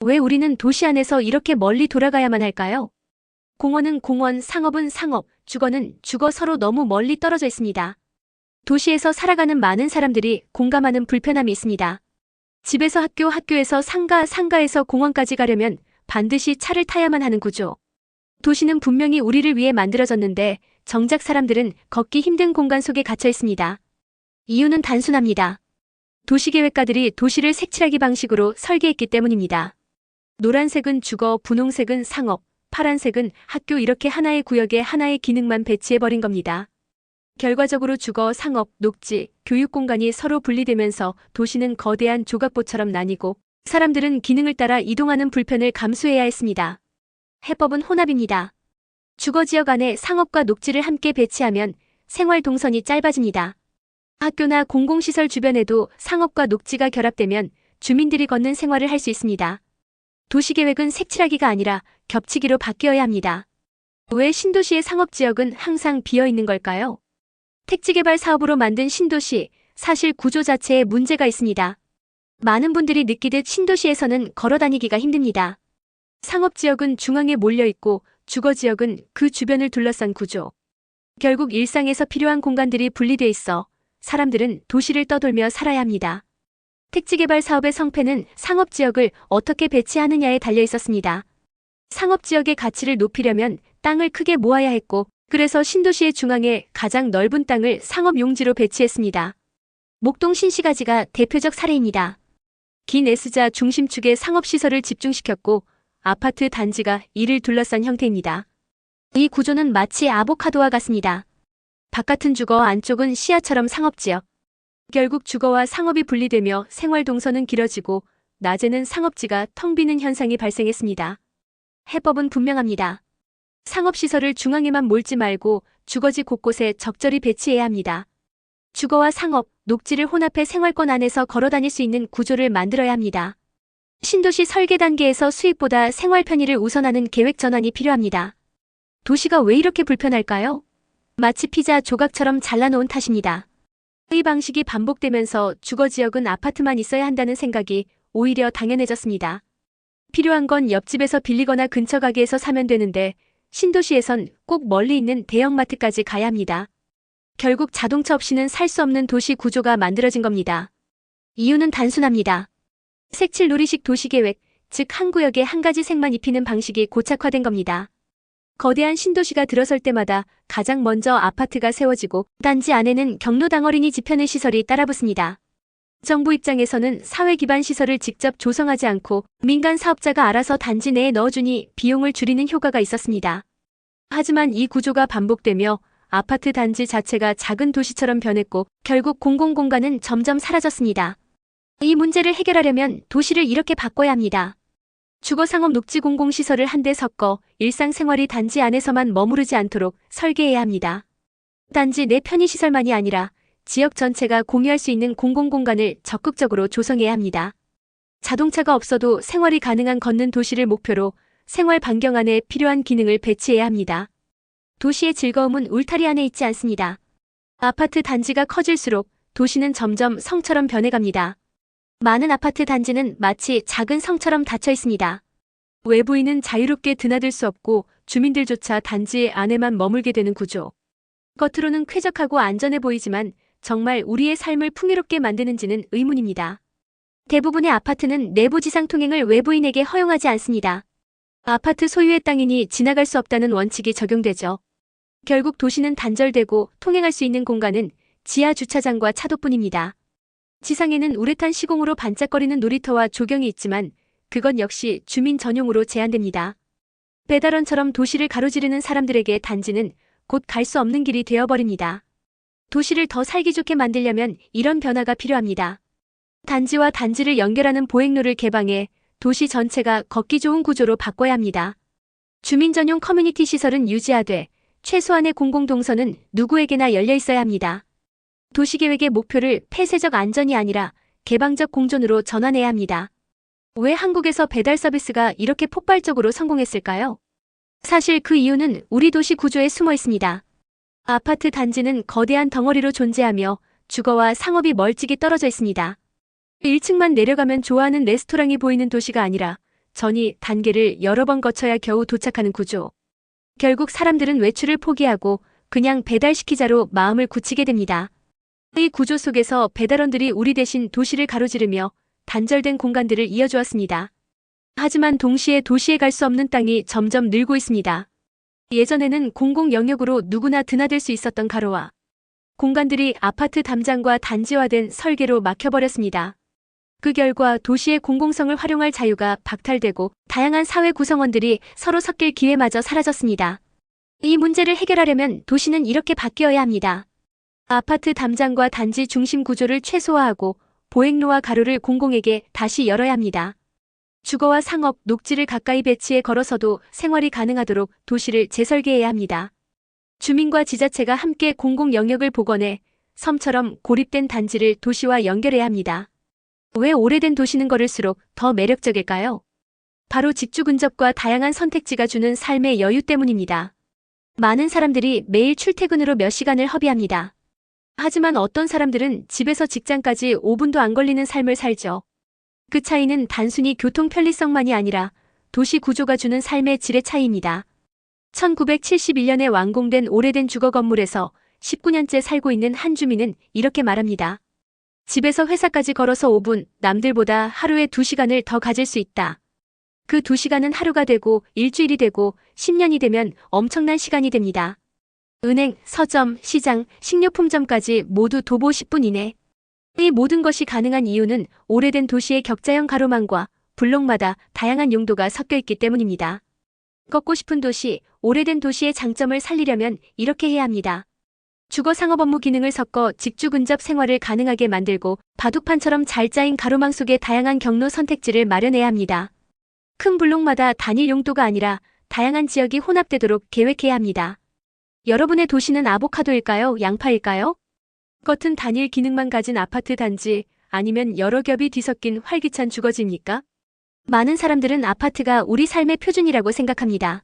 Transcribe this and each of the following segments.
왜 우리는 도시 안에서 이렇게 멀리 돌아가야만 할까요? 공원은 공원, 상업은 상업, 주거는 주거 서로 너무 멀리 떨어져 있습니다. 도시에서 살아가는 많은 사람들이 공감하는 불편함이 있습니다. 집에서 학교, 학교에서 상가, 상가에서 공원까지 가려면 반드시 차를 타야만 하는 구조. 도시는 분명히 우리를 위해 만들어졌는데 정작 사람들은 걷기 힘든 공간 속에 갇혀 있습니다. 이유는 단순합니다. 도시계획가들이 도시를 색칠하기 방식으로 설계했기 때문입니다. 노란색은 주거, 분홍색은 상업, 파란색은 학교 이렇게 하나의 구역에 하나의 기능만 배치해버린 겁니다. 결과적으로 주거, 상업, 녹지, 교육 공간이 서로 분리되면서 도시는 거대한 조각보처럼 나뉘고 사람들은 기능을 따라 이동하는 불편을 감수해야 했습니다. 해법은 혼합입니다. 주거지역 안에 상업과 녹지를 함께 배치하면 생활 동선이 짧아집니다. 학교나 공공시설 주변에도 상업과 녹지가 결합되면 주민들이 걷는 생활을 할 수 있습니다. 도시계획은 색칠하기가 아니라 겹치기로 바뀌어야 합니다. 왜 신도시의 상업지역은 항상 비어있는 걸까요? 택지개발 사업으로 만든 신도시, 사실 구조 자체에 문제가 있습니다. 많은 분들이 느끼듯 신도시에서는 걸어다니기가 힘듭니다. 상업지역은 중앙에 몰려있고 주거지역은 그 주변을 둘러싼 구조. 결국 일상에서 필요한 공간들이 분리돼 있어 사람들은 도시를 떠돌며 살아야 합니다. 택지개발 사업의 성패는 상업지역을 어떻게 배치하느냐에 달려 있었습니다. 상업지역의 가치를 높이려면 땅을 크게 모아야 했고 그래서 신도시의 중앙에 가장 넓은 땅을 상업용지로 배치했습니다. 목동 신시가지가 대표적 사례입니다. 긴 S자 중심축에 상업시설을 집중시켰고 아파트 단지가 이를 둘러싼 형태입니다. 이 구조는 마치 아보카도와 같습니다. 바깥은 주거, 안쪽은 시야처럼 상업지역. 결국 주거와 상업이 분리되며 생활 동선은 길어지고 낮에는 상업지가 텅 비는 현상이 발생했습니다. 해법은 분명합니다. 상업시설을 중앙에만 몰지 말고 주거지 곳곳에 적절히 배치해야 합니다. 주거와 상업, 녹지를 혼합해 생활권 안에서 걸어다닐 수 있는 구조를 만들어야 합니다. 신도시 설계 단계에서 수익보다 생활 편의를 우선하는 계획 전환이 필요합니다. 도시가 왜 이렇게 불편할까요? 마치 피자 조각처럼 잘라놓은 탓입니다. 이 방식이 반복되면서 주거지역은 아파트만 있어야 한다는 생각이 오히려 당연해졌습니다. 필요한 건 옆집에서 빌리거나 근처 가게에서 사면 되는데 신도시에선 꼭 멀리 있는 대형마트까지 가야 합니다. 결국 자동차 없이는 살 수 없는 도시 구조가 만들어진 겁니다. 이유는 단순합니다. 색칠 놀이식 도시계획, 즉 한 구역에 한 가지 색만 입히는 방식이 고착화된 겁니다. 거대한 신도시가 들어설 때마다 가장 먼저 아파트가 세워지고 단지 안에는 경로당 어린이집 편의 시설이 따라붙습니다. 정부 입장에서는 사회 기반 시설을 직접 조성하지 않고 민간 사업자가 알아서 단지 내에 넣어주니 비용을 줄이는 효과가 있었습니다. 하지만 이 구조가 반복되며 아파트 단지 자체가 작은 도시처럼 변했고 결국 공공공간은 점점 사라졌습니다. 이 문제를 해결하려면 도시를 이렇게 바꿔야 합니다. 주거상업 녹지 공공시설을 한데 섞어 일상생활이 단지 안에서만 머무르지 않도록 설계해야 합니다. 단지 내 편의시설만이 아니라 지역 전체가 공유할 수 있는 공공공간을 적극적으로 조성해야 합니다. 자동차가 없어도 생활이 가능한 걷는 도시를 목표로 생활 반경 안에 필요한 기능을 배치해야 합니다. 도시의 즐거움은 울타리 안에 있지 않습니다. 아파트 단지가 커질수록 도시는 점점 성처럼 변해갑니다. 많은 아파트 단지는 마치 작은 성처럼 닫혀 있습니다. 외부인은 자유롭게 드나들 수 없고 주민들조차 단지 안에만 머물게 되는 구조. 겉으로는 쾌적하고 안전해 보이지만 정말 우리의 삶을 풍요롭게 만드는지는 의문입니다. 대부분의 아파트는 내부 지상 통행을 외부인에게 허용하지 않습니다. 아파트 소유의 땅이니 지나갈 수 없다는 원칙이 적용되죠. 결국 도시는 단절되고 통행할 수 있는 공간은 지하 주차장과 차도뿐입니다. 지상에는 우레탄 시공으로 반짝거리는 놀이터와 조경이 있지만 그건 역시 주민 전용으로 제한됩니다. 배달원처럼 도시를 가로지르는 사람들에게 단지는 곧 갈 수 없는 길이 되어버립니다. 도시를 더 살기 좋게 만들려면 이런 변화가 필요합니다. 단지와 단지를 연결하는 보행로를 개방해 도시 전체가 걷기 좋은 구조로 바꿔야 합니다. 주민 전용 커뮤니티 시설은 유지하되 최소한의 공공동선은 누구에게나 열려 있어야 합니다. 도시계획의 목표를 폐쇄적 안전이 아니라 개방적 공존으로 전환해야 합니다. 왜 한국에서 배달 서비스가 이렇게 폭발적으로 성공했을까요? 사실 그 이유는 우리 도시 구조에 숨어 있습니다. 아파트 단지는 거대한 덩어리로 존재하며 주거와 상업이 멀찍이 떨어져 있습니다. 1층만 내려가면 좋아하는 레스토랑이 보이는 도시가 아니라 전이 단계를 여러 번 거쳐야 겨우 도착하는 구조. 결국 사람들은 외출을 포기하고 그냥 배달시키자로 마음을 굳히게 됩니다. 이 구조 속에서 배달원들이 우리 대신 도시를 가로지르며 단절된 공간들을 이어주었습니다. 하지만 동시에 도시에 갈 수 없는 땅이 점점 늘고 있습니다. 예전에는 공공 영역으로 누구나 드나들 수 있었던 가로와 공간들이 아파트 담장과 단지화된 설계로 막혀버렸습니다. 그 결과 도시의 공공성을 활용할 자유가 박탈되고 다양한 사회 구성원들이 서로 섞일 기회마저 사라졌습니다. 이 문제를 해결하려면 도시는 이렇게 바뀌어야 합니다. 아파트 담장과 단지 중심 구조를 최소화하고 보행로와 가로를 공공에게 다시 열어야 합니다. 주거와 상업, 녹지를 가까이 배치해 걸어서도 생활이 가능하도록 도시를 재설계해야 합니다. 주민과 지자체가 함께 공공 영역을 복원해 섬처럼 고립된 단지를 도시와 연결해야 합니다. 왜 오래된 도시는 걸을수록 더 매력적일까요? 바로 직주 근접과 다양한 선택지가 주는 삶의 여유 때문입니다. 많은 사람들이 매일 출퇴근으로 몇 시간을 허비합니다. 하지만 어떤 사람들은 집에서 직장까지 5분도 안 걸리는 삶을 살죠. 그 차이는 단순히 교통 편리성만이 아니라 도시 구조가 주는 삶의 질의 차이입니다. 1971년에 완공된 오래된 주거 건물에서 19년째 살고 있는 한 주민은 이렇게 말합니다. 집에서 회사까지 걸어서 5분, 남들보다 하루에 2시간을 더 가질 수 있다. 그 2시간은 하루가 되고 일주일이 되고 10년이 되면 엄청난 시간이 됩니다. 은행, 서점, 시장, 식료품점까지 모두 도보 10분 이내. 이 모든 것이 가능한 이유는 오래된 도시의 격자형 가로망과 블록마다 다양한 용도가 섞여 있기 때문입니다. 걷고 싶은 도시, 오래된 도시의 장점을 살리려면 이렇게 해야 합니다. 주거 상업 업무 기능을 섞어 직주 근접 생활을 가능하게 만들고 바둑판처럼 잘 짜인 가로망 속에 다양한 경로 선택지를 마련해야 합니다. 큰 블록마다 단일 용도가 아니라 다양한 지역이 혼합되도록 계획해야 합니다. 여러분의 도시는 아보카도일까요? 양파일까요? 겉은 단일 기능만 가진 아파트 단지, 아니면 여러 겹이 뒤섞인 활기찬 주거지입니까? 많은 사람들은 아파트가 우리 삶의 표준이라고 생각합니다.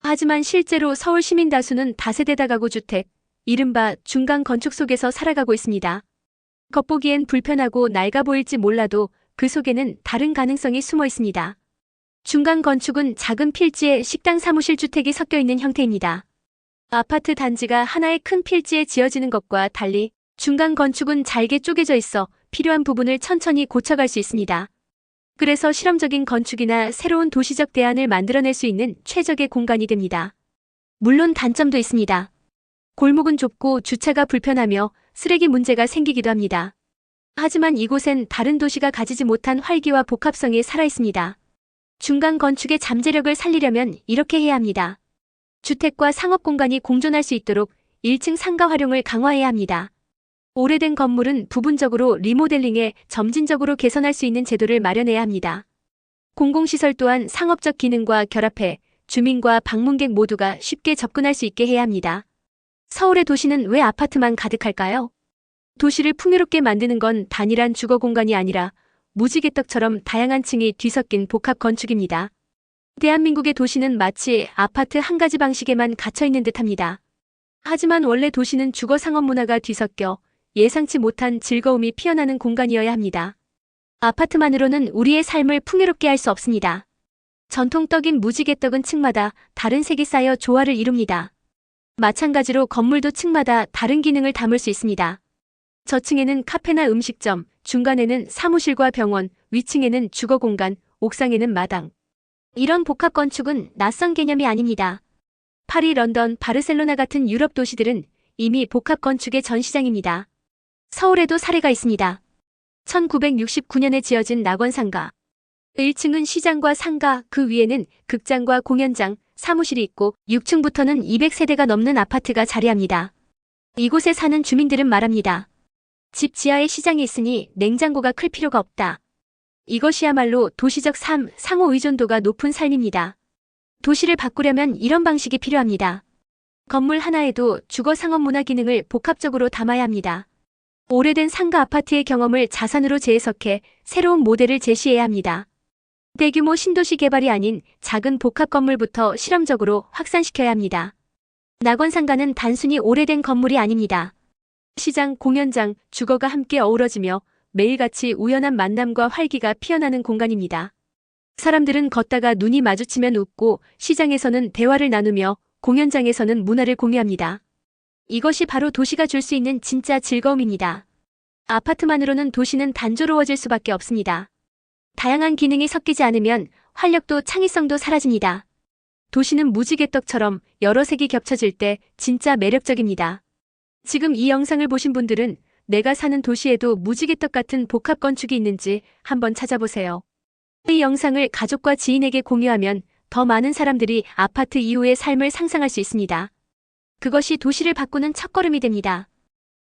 하지만 실제로 서울 시민 다수는 다세대 다가구 주택, 이른바 중간 건축 속에서 살아가고 있습니다. 겉보기엔 불편하고 낡아 보일지 몰라도 그 속에는 다른 가능성이 숨어 있습니다. 중간 건축은 작은 필지에 식당, 사무실, 주택이 섞여 있는 형태입니다. 아파트 단지가 하나의 큰 필지에 지어지는 것과 달리 중간 건축은 잘게 쪼개져 있어 필요한 부분을 천천히 고쳐갈 수 있습니다. 그래서 실험적인 건축이나 새로운 도시적 대안을 만들어낼 수 있는 최적의 공간이 됩니다. 물론 단점도 있습니다. 골목은 좁고 주차가 불편하며 쓰레기 문제가 생기기도 합니다. 하지만 이곳엔 다른 도시가 가지지 못한 활기와 복합성이 살아있습니다. 중간 건축의 잠재력을 살리려면 이렇게 해야 합니다. 주택과 상업 공간이 공존할 수 있도록 1층 상가 활용을 강화해야 합니다. 오래된 건물은 부분적으로 리모델링해 점진적으로 개선할 수 있는 제도를 마련해야 합니다. 공공시설 또한 상업적 기능과 결합해 주민과 방문객 모두가 쉽게 접근할 수 있게 해야 합니다. 서울의 도시는 왜 아파트만 가득할까요? 도시를 풍요롭게 만드는 건 단일한 주거 공간이 아니라 무지개떡처럼 다양한 층이 뒤섞인 복합 건축입니다. 대한민국의 도시는 마치 아파트 한 가지 방식에만 갇혀있는 듯합니다. 하지만 원래 도시는 주거 상업 문화가 뒤섞여 예상치 못한 즐거움이 피어나는 공간이어야 합니다. 아파트만으로는 우리의 삶을 풍요롭게 할 수 없습니다. 전통떡인 무지개떡은 층마다 다른 색이 쌓여 조화를 이룹니다. 마찬가지로 건물도 층마다 다른 기능을 담을 수 있습니다. 저층에는 카페나 음식점, 중간에는 사무실과 병원, 위층에는 주거공간, 옥상에는 마당. 이런 복합 건축은 낯선 개념이 아닙니다. 파리, 런던, 바르셀로나 같은 유럽 도시들은 이미 복합 건축의 전시장입니다. 서울에도 사례가 있습니다. 1969년에 지어진 낙원상가. 1층은 시장과 상가, 그 위에는 극장과 공연장, 사무실이 있고 6층부터는 200세대가 넘는 아파트가 자리합니다. 이곳에 사는 주민들은 말합니다. 집 지하에 시장이 있으니 냉장고가 클 필요가 없다. 이것이야말로 도시적 삶, 상호 의존도가 높은 삶입니다. 도시를 바꾸려면 이런 방식이 필요합니다. 건물 하나에도 주거 상업 문화 기능을 복합적으로 담아야 합니다. 오래된 상가 아파트의 경험을 자산으로 재해석해 새로운 모델을 제시해야 합니다. 대규모 신도시 개발이 아닌 작은 복합 건물부터 실험적으로 확산시켜야 합니다. 낙원상가는 단순히 오래된 건물이 아닙니다. 시장, 공연장, 주거가 함께 어우러지며 매일같이 우연한 만남과 활기가 피어나는 공간입니다. 사람들은 걷다가 눈이 마주치면 웃고, 시장에서는 대화를 나누며, 공연장에서는 문화를 공유합니다. 이것이 바로 도시가 줄 수 있는 진짜 즐거움입니다. 아파트만으로는 도시는 단조로워질 수밖에 없습니다. 다양한 기능이 섞이지 않으면 활력도 창의성도 사라집니다. 도시는 무지개떡처럼 여러 색이 겹쳐질 때 진짜 매력적입니다. 지금 이 영상을 보신 분들은 내가 사는 도시에도 무지개떡 같은 복합 건축이 있는지 한번 찾아보세요. 이 영상을 가족과 지인에게 공유하면 더 많은 사람들이 아파트 이후의 삶을 상상할 수 있습니다. 그것이 도시를 바꾸는 첫걸음이 됩니다.